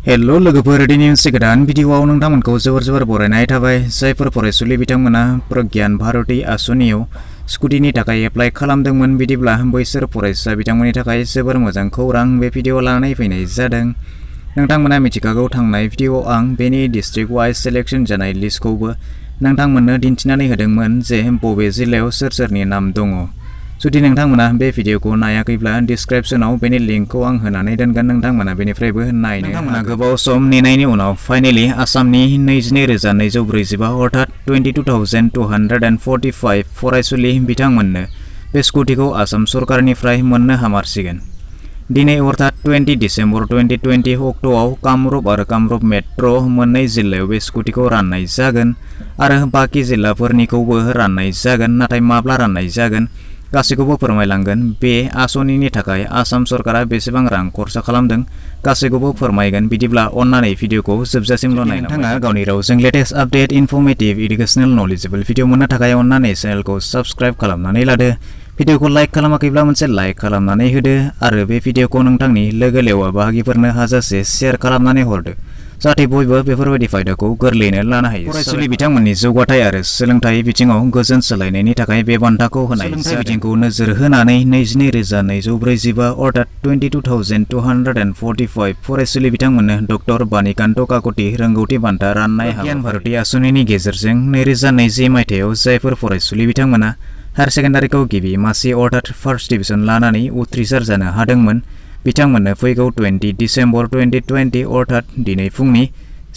Hello लोगोफोर, दिनै मोनसे गोदान भिडिअआव नोंथांमोनखौ जोबोर बरायनाय थाबाय। जायफोर फरायसुलि बिथांमोना प्रज्ञान भारती आसनियाव स्कुटिनि थाखाय एप्लाइ खालामदोंमोन, बिदिब्ला बैसोर फरायसा बिथांमोननि थाखाय जोबोर मोजां खौरां बे भिडिअ लानानै फैनाय जादों। नोंथांमोना मिथिखागौ, थांनाय भिडिअआव आं बेनि डिस्ट्रिक्ट वाइज सेलेक्शन जानाय लिस्टखौबो नोंथांमोननो दिन्थिनानै होदोंमोन जे बबे जिल्लायाव सोरनि नाम दङ। जुदि नोंथांमोना बे भिडिअखौ नायाखैब्ला डिस्क्रिप्शनाव बेनि लिंकखौ आं होनानै दोनगोन, नोंथांमोना बेनिफ्रायबो नायनो। नोंथांमोना गोबाव सम नेनायनि उनाव फाइनेलि आसामनि 22,245 अर्थात 22,245 फरायसुलि बिथांमोननो बे स्कुटिखौ आसाम सरकारनिफ्राय मोननो हामारसिगोन। दिनै अर्थात 20 डिसेम्बर 2020 अक्ट'आव कामरुप आरो कामरुप मेट्र' मोननै जिल्लायाव बे स्कुटिखौ राननाय जागोन आरो बाखि जिल्लाफोरनिखौबो राननाय जागोन। नाथाय माब्ला राननाय जागोन गासैखौबो फोरमायलांगोन। बे आसनिनि थाखाय आसाम सरकारा बेसेबां रां खरसा खालामदों गासैखौबो फोरमायगोन। बिदिब्ला अन्नानै भिडिअखौ जोबजासिमल' नाय। नोंथाङा गावनि रावजों latest update, informative, educational, knowledgeable video मोननो थाखाय अन्नानै चेनेलखौ साबस्क्राइब खालामनानै लादो। भिडिअखौ लाइक खालामाखैब्ला मोनसे लाइक खालामनानै होदो आरो बे भिडिअखौ नोंथांनि लोगो लेवा बाहागिफोरनो हाजासे शेयार खालामनानै हरदो, जाहाथे बयबो बेफोरबायदि फायदाखौ गोरलैयैनो लानो हायो। फरायसुलि बिथांमोननि जौगाथाय आरो सोलोंथाइ बिथिङाव गोजोन सोलायनायनि थाखाय बे बान्थाखौ होनाय जादों। सोलोंथाइ बिथिंखौ नोजोर होनानै 22,245 अर्थात 22,245 फरायसुलि बिथांमोननो डक्टर बानिकान्त काकति रोंगौथि बान्था राननाय प्रज्ञान भारती आसनिनि गेजेरजों 2020 मायथाइयाव जायफोर फरायसुलि बिथांमोना हायार सेकेन्डारिखौ गिबि मासि अर्थात फार्स्ट डिभिजन लानानै उथ्रिसार जानो हादोंमोन, बिथांमोननो फैगौ 20 डिसेम्बर 2020 अर्थात दिनै फुंनि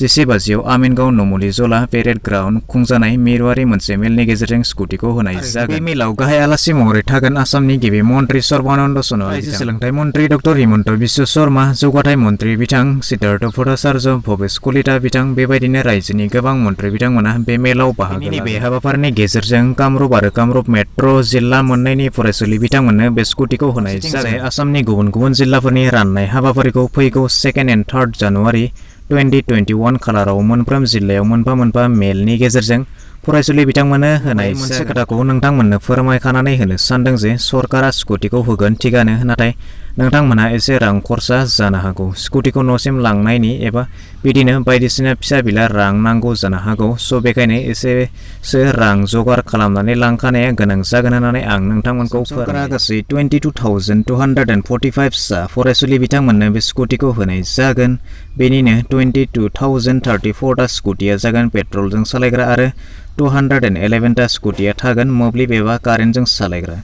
10 बाजियाव आमिनगाव नमुलि जला पेरेड ग्राउन्ड खुंजानाय मिरुआरि मोनसे मेलनि गेजेरजों स्कुटिखौ होनाय जागोन। बे मेलाव गाहाय आलासि महरै थागोन आसामनि गिबि मन्त्रि सर्बानन्द सन'वाल, सोलोंथाइ मन्त्रि डक्टर हिमन्त बिश्व शर्मा, जौगाथाय मन्त्रि बिथां सिद्धार्थ भट्टाचार्य, भबेश कलिता बिथां, बेबायदिनो रायजोनि गोबां मन्त्रि बिथांमोना बे मेलाव बाहागो लागोन। बे हाबाफारिनि गेजेरजों कामरुप आरो कामरुप मेट्र' जिल्ला मोननैनि फरायसुलि बिथांमोननो बे स्कुटिखौ होनाय जागोन। आसामनि गुबुन गुबुन जिल्लाफोरनि राननाय हाबाफारिखौ फैगौ 2 and 3 जानुवारि 2021 खालाराव मोनफ्रोम जिल्लायाव मोनफा मेलनि गेजेरजों फरायसुलि बिथांमोननो होनाय जागोन। मोनसे खोथाखौ नोंथांमोननो फोरमायखानानै होनो सानदों जे सरकारा स्कुटिखौ होगोन थिगानो, नाथाय नोंथांमोनहा एसे रां खरसा जानो हागौ। स्कुटिखौ न'सिम लांनायनि एबा बिदिनो बायदिसिना फिसा बिला रां नांगौ जानो हागौ। स' बेखायनो एसेसो रां जगार खालामनानै लांखानाया गोनां जागोन होननानै आं नोंथांमोनखौ सरकारा गासै 22,245 सा फरायसुलि बिथांमोननो बे स्कुटिखौ होनाय जागोन। बेनिनो 22,034 टा स्कुटिया जागोन पेट्रलजों सालायग्रा आरो 211 टा स्कुटिया थागोन मोब्लिब एबा कारेन्टजों सालायग्रा।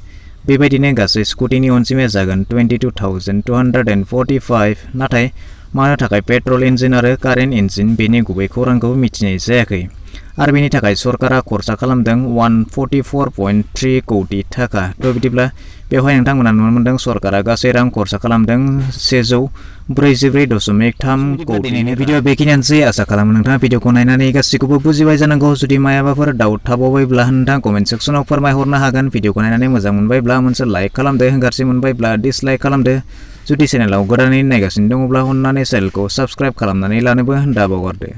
बेबायदिनो गासै स्कुटिनि अनजिमाया जागोन 22,245। नाथाय मानो थाखाय पेट्रल इन्जिन आरो कारेन्ट इन्जिन बेनि गुबै खौरांखौ मिथिनाय जायाखै आरो बेनि थाखाय सरकारा खरसा खालामदों 144.3 कौटि थाखा। थ' बिदिब्ला बेवहाय नोंथांमोना नुनो मोनदों सरकारा गासै रां खरसा खालामदों 144.3 कौटि। भिडिअ बेखिनियानोसै, आसा खालामो नोंथाङा भिडिअखौ नायनानै गासैखौबो बुजिबाय जानांगौ। जुदि मायाबाफोर डाउट थाबावबायब्ला नोंथाङा कमेन्ट सेक्सनाव फोरमायहरनो हागोन। भिडिअखौ नायनानै मोजां मोनबायब्ला मोनसे लाइक खालामदो, गाज्रि मोनबायब्ला डिसलाइक खालामदो। जुदि चेनेलाव गोदानै नायगासिनो दङब्ला अन्नानै चेनेलखौ साबस्क्राइब खालामनानै लानोबो दाबावगारदो।